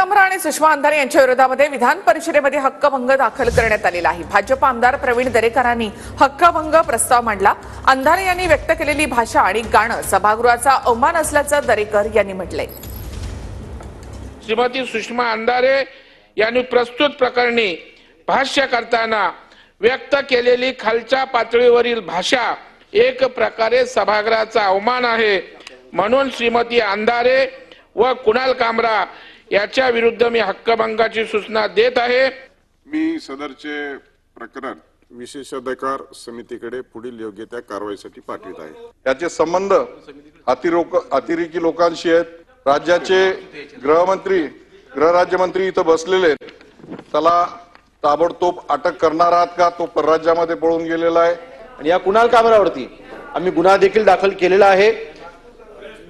कामरा आणि सुषमा अंधारे यांच्या विरोधामध्ये विधान परिषदेमध्ये हक्कभंग दाखल करण्यात आलेला आहे। भाजप आमदार प्रवीण दरेकरांनी हक्कभंग प्रस्ताव मांडला। अंधारे यांनी व्यक्त केलेली भाषा आणि गाणं सभागृहाचा अवमान असल्याचं दरेकर यांनी म्हटलंय। श्रीमती सुषमा अंधारे यांनी प्रस्तुत प्रकरणी भाष्य करताना व्यक्त केलेली खालच्या पातळीवरील भाषा एक प्रकारे सभागृहाचा अवमान आहे। म्हणून श्रीमती अंधारे व कुणाल कामरा याच्या विरुद्ध मी हक्कभंगाची सूचना देत आहे। मी सदरचे प्रकरण विशेषाधिकार समितीकडे पुढील योग्य त्या कारवाईसाठी पाठवित आहे। याचे संबंध अतिरेकी लोकांशी आहेत। राज्याचे गृहराज्यमंत्री इथं बसलेले आहेत, त्याला ताबडतोब अटक करणार आहात का? तो परराज्यामध्ये पळून गेलेला आहे आणि या कुणाल कामरावरती आम्ही गुन्हा देखील दाखल केलेला आहे।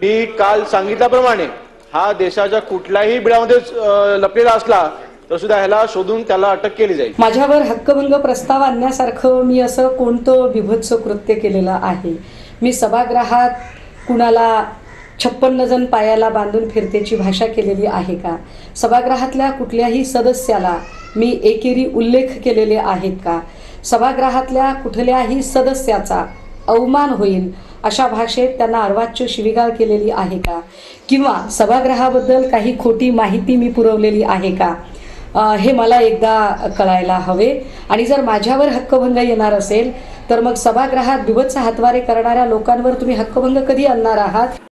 मी काल सांगितल्याप्रमाणे हा देशाच्या कुठल्याही बिळामध्ये लपलेला असला तर सुद्धा ह्याला शोधून त्याला अटक केली जाईल। माझ्यावर हक्कभंग प्रस्ताव आणण्यासारखं मी असं कोणतं विभत्स कृत्य केलेलं आहे? मी सभागृहात कुणाला 56 जण पायाला बांधून फिरतेची भाषा केलेली आहे का? सभागृहातल्या कुठल्याही सदस्याला मी एकेरी उल्लेख केलेले आहेत का? सभागृहातल्या कुठल्याही सदस्याचा अवमान होईल अशा भाषेत त्यांना अर्वाच्य शिवीगाळ केलेली आहे का? किंवा सभागृहाबद्दल काही खोटी माहिती मी पुरवलेली आहे का? हे मला एकदा कळायला हवे। आणि जर माझ्यावर हक्कभंग येणार असेल तर मग सभागृहात बिभत्स हातवारे करणाऱ्या लोकांवर तुम्ही हक्कभंग कधी आणणार आहात?